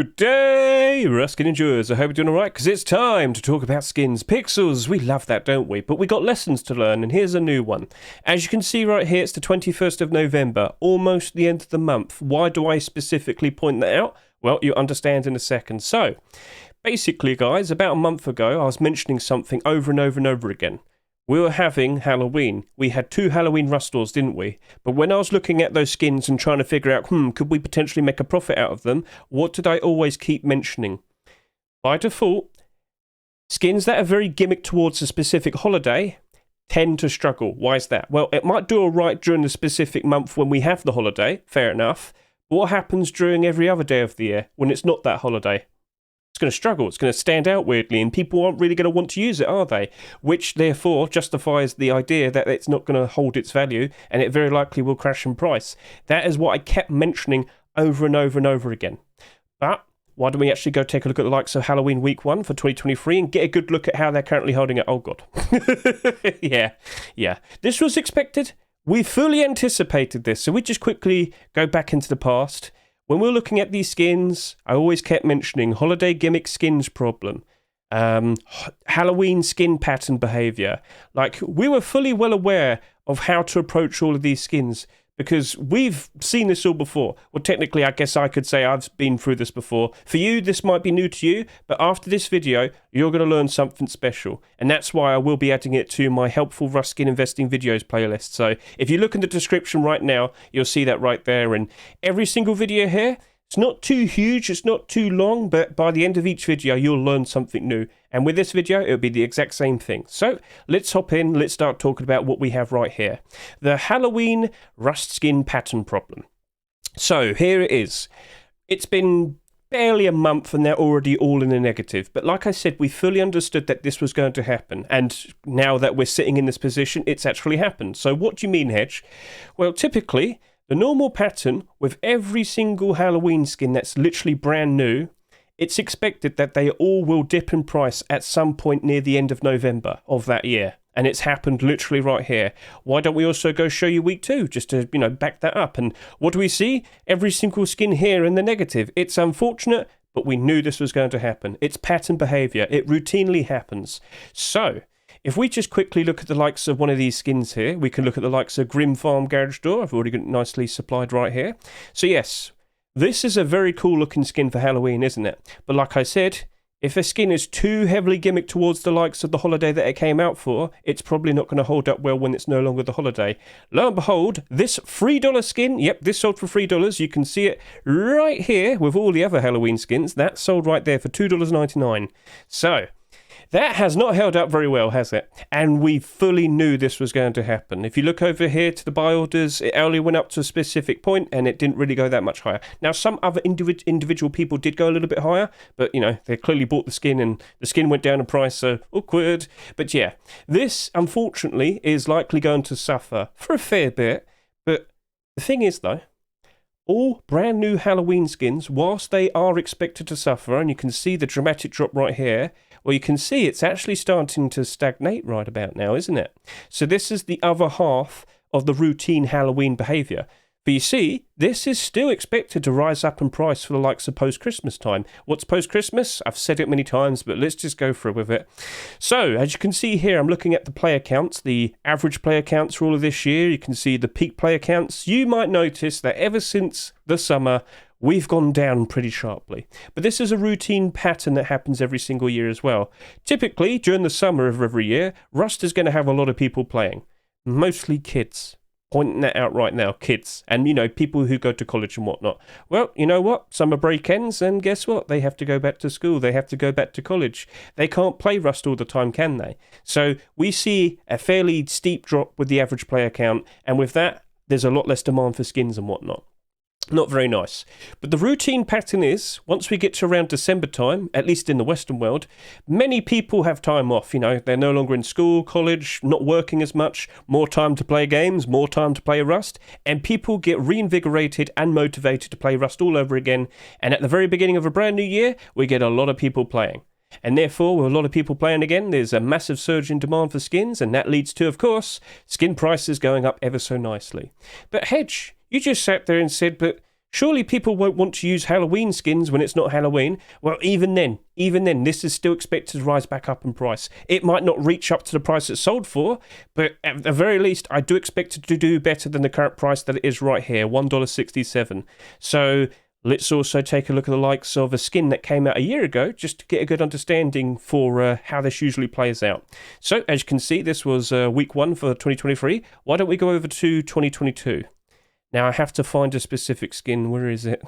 Good day, Ruskin enjoyers. I hope you're doing alright, because it's time to talk about skins. Pixels, we love that, don't we? But we got lessons to learn, and here's a new one. As you can see right here, it's the 21st of November, almost the end of the month. Why do I specifically point that out? Well, you'll understand in a second. So, basically, guys, about a month ago, I was mentioning something over and over and over again. We were having Halloween. We had 2 Halloween rust stores, didn't we? But when I was looking at those skins and trying to figure out, could we potentially make a profit out of them? What did I always keep mentioning? By default, skins that are very gimmicked towards a specific holiday tend to struggle. Why is that? Well, it might do all right during the specific month when we have the holiday, fair enough. But what happens during every other day of the year when it's not that holiday? It's going to struggle, it's going to stand out weirdly, and people aren't really going to want to use it, are they? Which, therefore, justifies the idea that it's not going to hold its value, and it very likely will crash in price. That is what I kept mentioning over and over and over again. But why don't we actually go take a look at the likes of Halloween Week 1 for 2023 and get a good look at how they're currently holding it? Oh, God. Yeah. This was expected. We fully anticipated this, so we just quickly go back into the past. When we were looking at these skins, I always kept mentioning holiday gimmick skins problem, Halloween skin pattern behavior. Like, we were fully well aware of how to approach all of these skins because we've seen this all before. Well, technically, I guess I could say I've been through this before. For you, this might be new to you, but after this video, you're going to learn something special. And that's why I will be adding it to my helpful Rust Skin Investing videos playlist. So if you look in the description right now, you'll see that right there. And every single video here, it's not too huge, it's not too long, but by the end of each video, you'll learn something new. And with this video, it'll be the exact same thing. So let's hop in, let's start talking about what we have right here. The Halloween rust skin pattern problem. So here it is. It's been barely a month and they're already all in the negative. But like I said, we fully understood that this was going to happen. And now that we're sitting in this position, it's actually happened. So what do you mean, Hedge? Well, typically, the normal pattern with every single Halloween skin that's literally brand new, it's expected that they all will dip in price at some point near the end of November of that year. And it's happened literally right here. Why don't we also go show you week 2 just to, back that up? And what do we see? Every single skin here in the negative. It's unfortunate, but we knew this was going to happen. It's pattern behavior. It routinely happens. So, if we just quickly look at the likes of one of these skins here, we can look at the likes of Grim Farm Garage Door. I've already got it nicely supplied right here. So yes, this is a very cool looking skin for Halloween, isn't it? But like I said, if a skin is too heavily gimmicked towards the likes of the holiday that it came out for, it's probably not going to hold up well when it's no longer the holiday. Lo and behold, this $3 skin, yep, this sold for $3. You can see it right here with all the other Halloween skins. That sold right there for $2.99. So, that has not held up very well, has it? And we fully knew this was going to happen. If you look over here to the buy orders, it only went up to a specific point and it didn't really go that much higher. Now, some other individual people did go a little bit higher, but, they clearly bought the skin and the skin went down in price, so awkward. But yeah, this, unfortunately, is likely going to suffer for a fair bit. But the thing is, though, all brand new Halloween skins, whilst they are expected to suffer, and you can see the dramatic drop right here, well, you can see it's actually starting to stagnate right about now, isn't it? So this is the other half of the routine Halloween behaviour. But you see, this is still expected to rise up in price for the likes of post-Christmas time. What's post-Christmas? I've said it many times, but let's just go through with it. So, as you can see here, I'm looking at the player counts, the average player counts for all of this year. You can see the peak player counts. You might notice that ever since the summer, we've gone down pretty sharply. But this is a routine pattern that happens every single year as well. Typically, during the summer of every year, Rust is going to have a lot of people playing. Mostly kids. Pointing that out right now, kids. And, people who go to college and whatnot. Well, you know what? Summer break ends, and guess what? They have to go back to school. They have to go back to college. They can't play Rust all the time, can they? So we see a fairly steep drop with the average player count. And with that, there's a lot less demand for skins and whatnot. Not very nice. But the routine pattern is, once we get to around December time, at least in the Western world, many people have time off. They're no longer in school, college, not working as much, more time to play games, more time to play Rust, and people get reinvigorated and motivated to play Rust all over again. And at the very beginning of a brand new year, we get a lot of people playing. And therefore, with a lot of people playing again, there's a massive surge in demand for skins, and that leads to, of course, skin prices going up ever so nicely. But Hedge, you just sat there and said, but Surely people won't want to use Halloween skins when it's not Halloween. Well, even then, this is still expected to rise back up in price. It might not reach up to the price it's sold for, but at the very least, I do expect it to do better than the current price that it is right here, $1.67. So let's also take a look at the likes of a skin that came out a year ago, just to get a good understanding for how this usually plays out. So, as you can see, this was week 1 for 2023. Why don't we go over to 2022? Now, I have to find a specific skin. Where is it?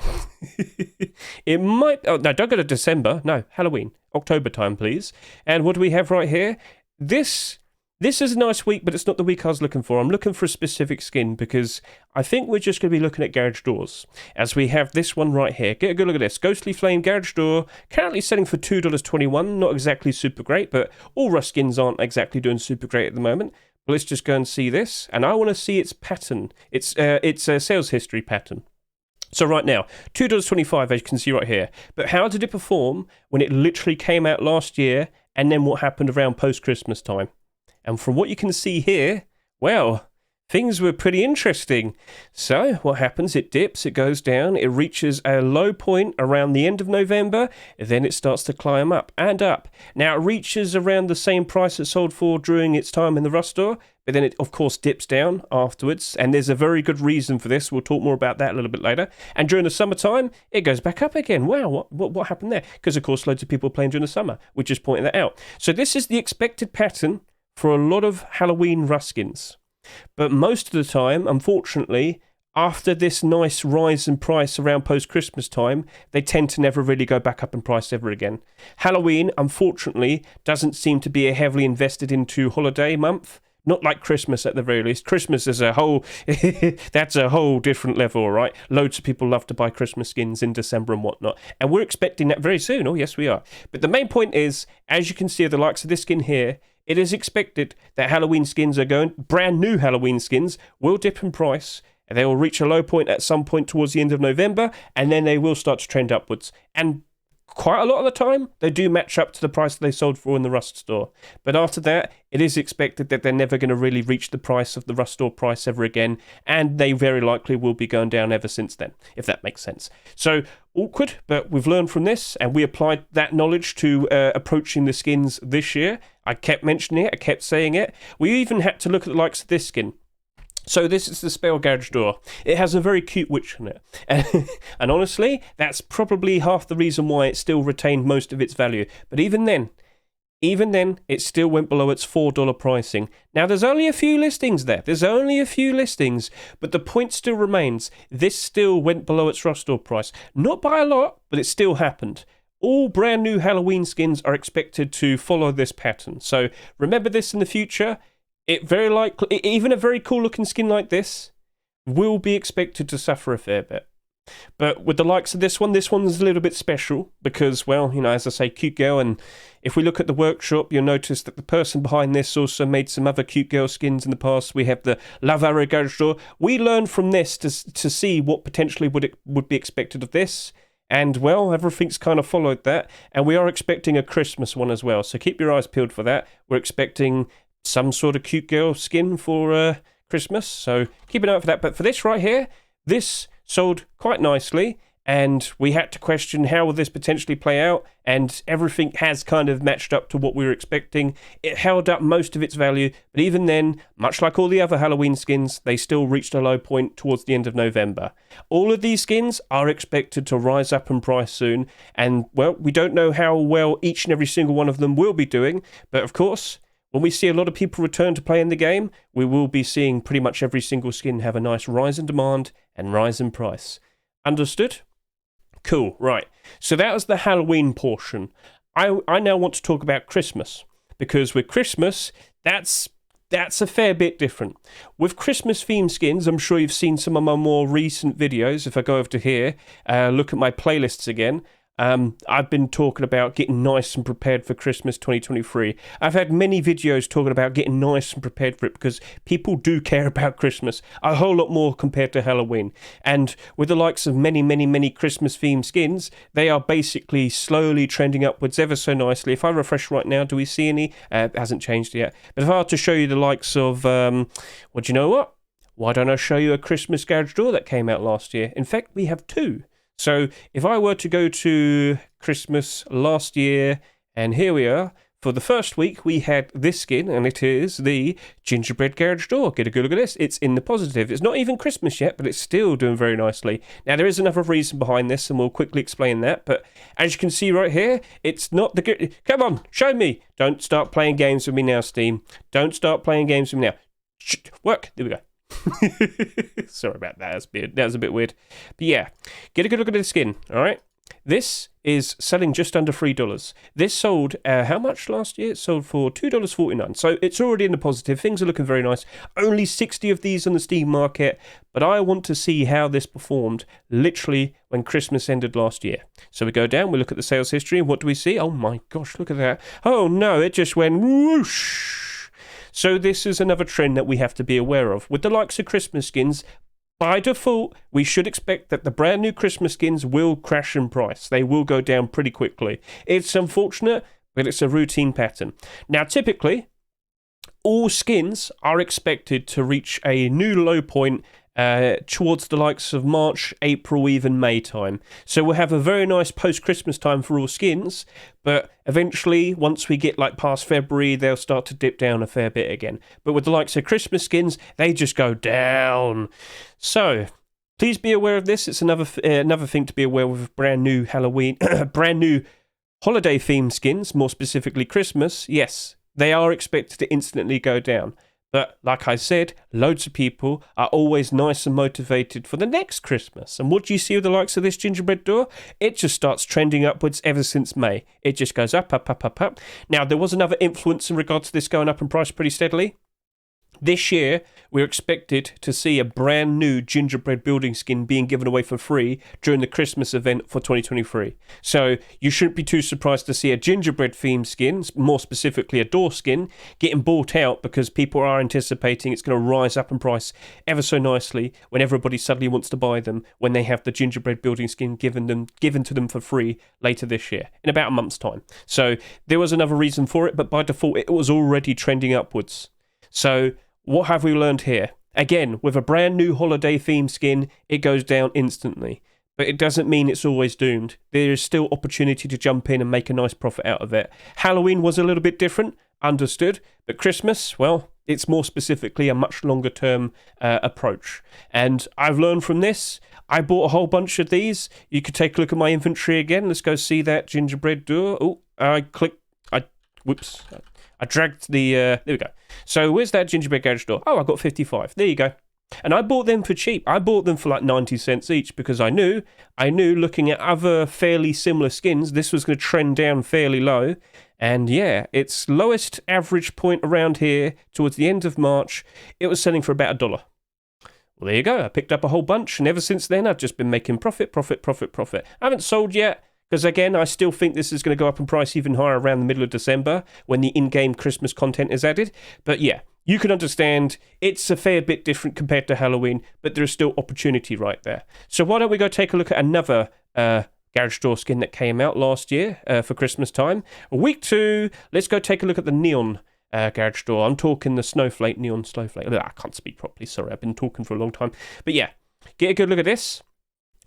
It might... Oh, no, don't go to December. No, Halloween. October time, please. And what do we have right here? This is a nice week, but it's not the week I was looking for. I'm looking for a specific skin because I think we're just going to be looking at garage doors. As we have this one right here. Get a good look at this. Ghostly Flame garage door. Currently selling for $2.21. Not exactly super great, but all Rust skins aren't exactly doing super great at the moment. Let's just go and see this, and I want to see its pattern. It's a sales history pattern. So right now, $2.25, as you can see right here. But how did it perform when it literally came out last year, and then what happened around post-Christmas time? And from what you can see here, well, things were pretty interesting. So what happens? It dips, it goes down, it reaches a low point around the end of November, then it starts to climb up and up. Now it reaches around the same price it sold for during its time in the Rust store, but then it of course dips down afterwards, and there's a very good reason for this. We'll talk more about that a little bit later. And during the summertime, it goes back up again. Wow, what happened there? Because of course loads of people are playing during the summer. We're just pointing that out. So this is the expected pattern for a lot of Halloween Rust skins. But most of the time, unfortunately, after this nice rise in price around post-Christmas time, they tend to never really go back up in price ever again. Halloween, unfortunately, doesn't seem to be a heavily invested into holiday month. Not like Christmas at the very least. Christmas is a whole... that's a whole different level, right? Loads of people love to buy Christmas skins in December and whatnot. And we're expecting that very soon. Oh, yes, we are. But the main point is, as you can see, the likes of this skin here, it is expected that Halloween skins brand new Halloween skins will dip in price, and they will reach a low point at some point towards the end of November, and then they will start to trend upwards. And quite a lot of the time, they do match up to the price they sold for in the Rust store. But after that, it is expected that they're never going to really reach the price of the Rust store price ever again, and they very likely will be going down ever since then, if that makes sense. So, awkward, but we've learned from this, and we applied that knowledge to approaching the skins this year. I kept mentioning it, I kept saying it. We even had to look at the likes of this skin. So this is the Spell Garage Door. It has a very cute witch on it. And honestly, that's probably half the reason why it still retained most of its value. But even then, it still went below its $4 pricing. Now, there's only a few listings there. But the point still remains. This still went below its Rust store price. Not by a lot, but it still happened. All brand new Halloween skins are expected to follow this pattern. So remember this in the future. It very likely, even a very cool looking skin like this, will be expected to suffer a fair bit. But with the likes of this one's a little bit special because, well, you know, as I say, cute girl. And if we look at the workshop, you'll notice that the person behind this also made some other cute girl skins in the past. We have the Love Arrow Garage Door. We learned from this to see what potentially would be expected of this. And, well, everything's kind of followed that. And we are expecting a Christmas one as well. So keep your eyes peeled for that. We're expecting some sort of cute girl skin for Christmas. So keep an eye out for that. But for this right here, this sold quite nicely. And we had to question how will this potentially play out. And everything has kind of matched up to what we were expecting. It held up most of its value. But even then, much like all the other Halloween skins, they still reached a low point towards the end of November. All of these skins are expected to rise up in price soon. And, well, we don't know how well each and every single one of them will be doing. But, of course, when we see a lot of people return to playing the game, we will be seeing pretty much every single skin have a nice rise in demand and rise in price. Understood? Cool, right. So that was the Halloween portion. I now want to talk about Christmas, because with Christmas, that's a fair bit different. With Christmas themed skins, I'm sure you've seen some of my more recent videos. If I go over to here, look at my playlists again. I've been talking about getting nice and prepared for Christmas 2023. I've had many videos talking about getting nice and prepared for it because people do care about Christmas a whole lot more compared to Halloween. And with the likes of many Christmas themed skins, they are basically slowly trending upwards ever so nicely. If I refresh right now, do we see any? It hasn't changed yet. But if I were to show you the likes of, well, do you know what? why don't I show you a Christmas garage door that came out last year? In fact, we have two. So if I were to go to Christmas last year, and here we are, for the first week, we had this skin, and it is the gingerbread garage door. Get a good look at this. It's in the positive. It's not even Christmas yet, but it's still doing very nicely. Now, there is another reason behind this, and we'll quickly explain that. But as you can see right here, it's not the good... Come on, show me. Don't start playing games with me now, Steam. Don't start playing games with me now. Work. There we go. Sorry about that. That was a bit weird. But yeah, get a good look at the skin, all right? This is selling just under $3. This sold, how much last year? It sold for $2.49. So it's already in the positive. Things are looking very nice. Only 60 of these on the Steam market. But I want to see how this performed literally when Christmas ended last year. So we go down, we look at the sales history. And what do we see? Oh my gosh, look at that. Oh no, it just went whoosh. So this is another trend that we have to be aware of. With the likes of Christmas skins, by default, we should expect that the brand new Christmas skins will crash in price. They will go down pretty quickly. It's unfortunate, but it's a routine pattern. Now, typically, all skins are expected to reach a new low point towards the likes of March, April, even May time. So we'll have a very nice post-Christmas time for all skins, but eventually, once we get like past February, they'll start to dip down a fair bit again. But with the likes of Christmas skins, they just go down. So please be aware of this. It's another thing to be aware of with brand new Halloween, brand new holiday themed skins, more specifically Christmas. Yes, they are expected to instantly go down. But like I said, loads of people are always nice and motivated for the next Christmas. And what do you see with the likes of this gingerbread door? It just starts trending upwards ever since May. It just goes up, up, up, up, up. Now, there was another influence in regards to this going up in price pretty steadily. This year, we're expected to see a brand new gingerbread building skin being given away for free during the Christmas event for 2023. So you shouldn't be too surprised to see a gingerbread themed skin, more specifically a door skin, getting bought out because people are anticipating it's going to rise up in price ever so nicely when everybody suddenly wants to buy them when they have the gingerbread building skin given to them for free later this year, in about a month's time. So there was another reason for it, but by default, it was already trending upwards. So what have we learned here? Again, with a brand new holiday themed skin, it goes down instantly. But it doesn't mean it's always doomed. There is still opportunity to jump in and make a nice profit out of it. Halloween was a little bit different, understood. But Christmas, well, it's more specifically a much longer term approach. And I've learned from this. I bought a whole bunch of these. You could take a look at my inventory again. Let's go see that gingerbread door. Oh, whoops. I dragged the, there we go. So where's that gingerbread garage door? Oh, I got 55. There you go. And I bought them for cheap. I bought them for like 90 cents each because I knew looking at other fairly similar skins, this was going to trend down fairly low. And yeah, its lowest average point around here towards the end of March, it was selling for about $1. Well, there you go. I picked up a whole bunch. And ever since then, I've just been making profit. I haven't sold yet. Because again, I still think this is going to go up in price even higher around the middle of December when the in-game Christmas content is added. But yeah, you can understand it's a fair bit different compared to Halloween, but there is still opportunity right there. So why don't we go take a look at another garage door skin that came out last year for Christmas time. Week 2, let's go take a look at the neon garage door. I'm talking the Snowflake, neon Snowflake. I can't speak properly, sorry, I've been talking for a long time. But yeah, get a good look at this.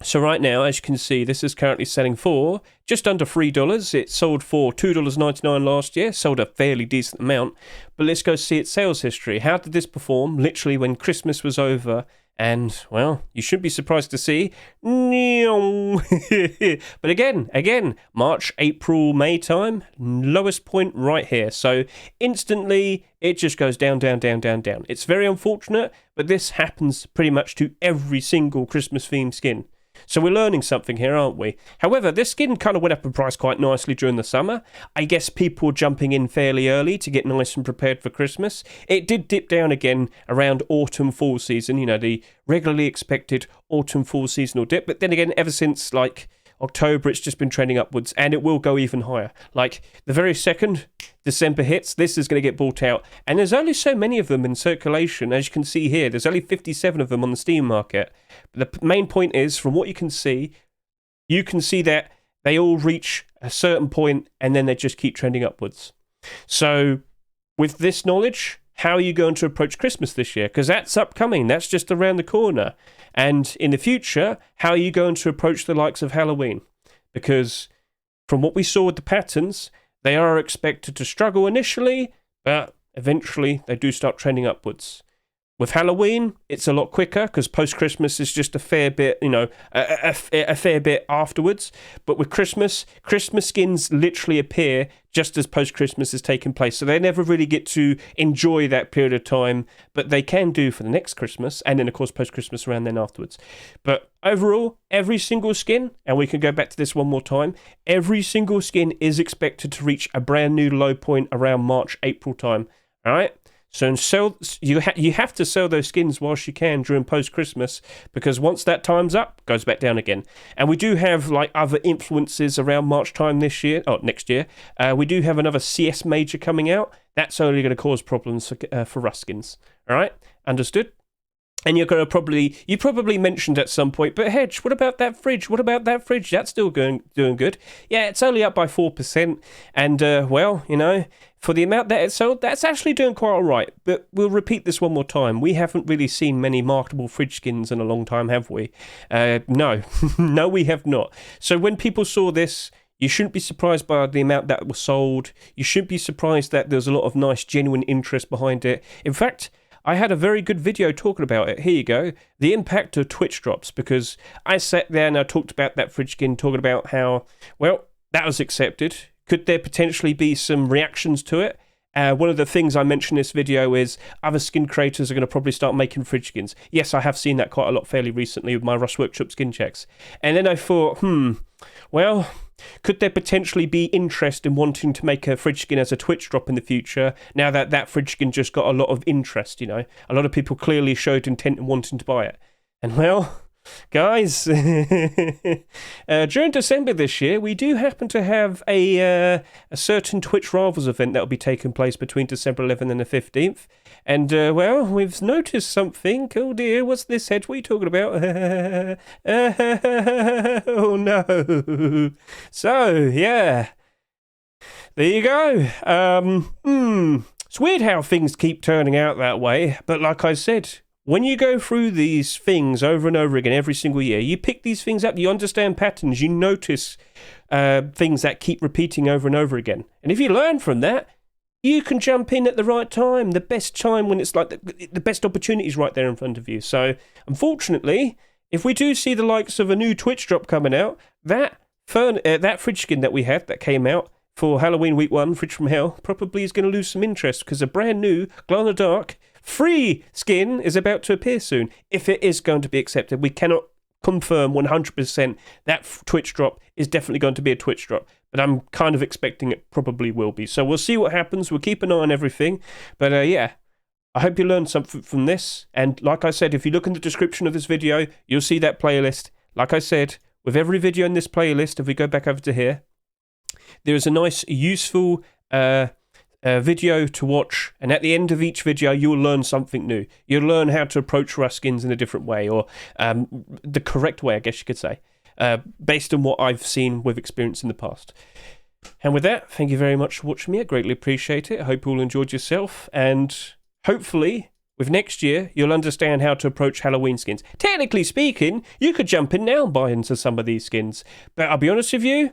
So right now, as you can see, this is currently selling for just under $3. It sold for $2.99 last year, sold a fairly decent amount. But let's go see its sales history. How did this perform literally when Christmas was over? And, well, you shouldn't be surprised to see. But again, March, April, May time, lowest point right here. So instantly, it just goes down. It's very unfortunate, but this happens pretty much to every single Christmas-themed skin. So we're learning something here, aren't we? However, this skin kind of went up in price quite nicely during the summer. I guess people were jumping in fairly early to get nice and prepared for Christmas. It did dip down again around autumn-fall season, the regularly expected autumn-fall seasonal dip. But then again, ever since like October, it's just been trending upwards, and it will go even higher. Like the very second December hits, this is going to get bought out. And there's only so many of them in circulation. As you can see here, there's only 57 of them on the Steam market. But the main point is, from what you can see that they all reach a certain point and then they just keep trending upwards. So with this knowledge, how are you going to approach Christmas this year? Because that's upcoming. That's just around the corner. And in the future, how are you going to approach the likes of Halloween? Because from what we saw with the patterns, they are expected to struggle initially, but eventually they do start trending upwards. With Halloween, it's a lot quicker because post-Christmas is just a fair bit, a fair bit afterwards. But with Christmas skins literally appear just as post-Christmas is taking place. So they never really get to enjoy that period of time, but they can do for the next Christmas and then, of course, post-Christmas around then afterwards. But overall, every single skin, and we can go back to this one more time, every single skin is expected to reach a brand new low point around March, April time. All right? So you have to sell those skins whilst you can during post-Christmas, because once that time's up, it goes back down again. And we do have like other influences around March time next year. We do have another CS major coming out. That's only going to cause problems for Rust skins. All right, understood? And you're going to you probably mentioned at some point, but Hedge, what about that fridge? What about that fridge? That's still doing good. Yeah, it's only up by 4%. And, for the amount that it's sold, that's actually doing quite all right. But we'll repeat this one more time. We haven't really seen many marketable fridge skins in a long time, have we? No. No, we have not. So when people saw this, you shouldn't be surprised by the amount that was sold. You shouldn't be surprised that there's a lot of nice, genuine interest behind it. In fact, I had a very good video talking about it. Here you go. The impact of Twitch drops, because I sat there and I talked about that fridge skin, talking about how, that was accepted. Could there potentially be some reactions to it? One of the things I mentioned in this video is other skin creators are going to probably start making fridge skins. Yes, I have seen that quite a lot fairly recently with my Rust Workshop skin checks. And then I thought, could there potentially be interest in wanting to make a fridge skin as a Twitch drop in the future, now that that fridge skin just got a lot of interest, A lot of people clearly showed intent in wanting to buy it. And guys, during December this year, we do happen to have a certain Twitch Rivals event that will be taking place between December 11th and the 15th. And, we've noticed something. Oh dear, what's this, Hedge? What are you talking about? Oh no. So, yeah. There you go. It's weird how things keep turning out that way. But like I said, when you go through these things over and over again every single year, you pick these things up, you understand patterns, you notice things that keep repeating over and over again. And if you learn from that, you can jump in at the right time, the best time when it's like the best opportunities right there in front of you. So, unfortunately, if we do see the likes of a new Twitch drop coming out, that fridge skin that we had that came out for Halloween Week 1, Fridge from Hell, probably is going to lose some interest, because a brand new glow-in-the-dark free skin is about to appear soon. If it is going to be accepted, we cannot confirm 100% that Twitch drop is definitely going to be a Twitch drop, but I'm kind of expecting it probably will be. So we'll see what happens. We'll keep an eye on everything. But I hope you learned something from this. And like I said, if you look in the description of this video, you'll see that playlist. Like I said, with every video in this playlist, if we go back over to here, there is a nice, useful video to watch, and at the end of each video you'll learn something new. You'll learn how to approach Rust skins in a different way, or the correct way, I guess you could say, based on what I've seen with experience in the past. And with that, thank you very much for watching me. I greatly appreciate it. I hope you all enjoyed yourself, and hopefully with next year you'll understand how to approach Halloween skins. Technically speaking, you could jump in now and buy into some of these skins, but I'll be honest with you,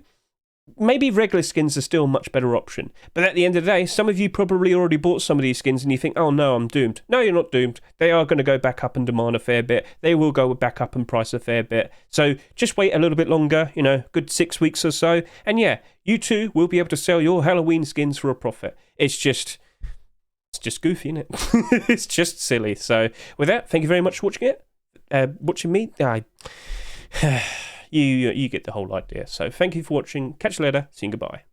maybe regular skins are still a much better option. But at the end of the day, some of you probably already bought some of these skins and you think, oh no, I'm doomed. No, you're not doomed. They are going to go back up in demand a fair bit. They will go back up in price a fair bit. So just wait a little bit longer, good 6 weeks or so. And yeah, you too will be able to sell your Halloween skins for a profit. It's just goofy, isn't it? It's just silly. So with that, thank you very much for watching it. Watching me. You get the whole idea. So thank you for watching. Catch you later. See you. Goodbye.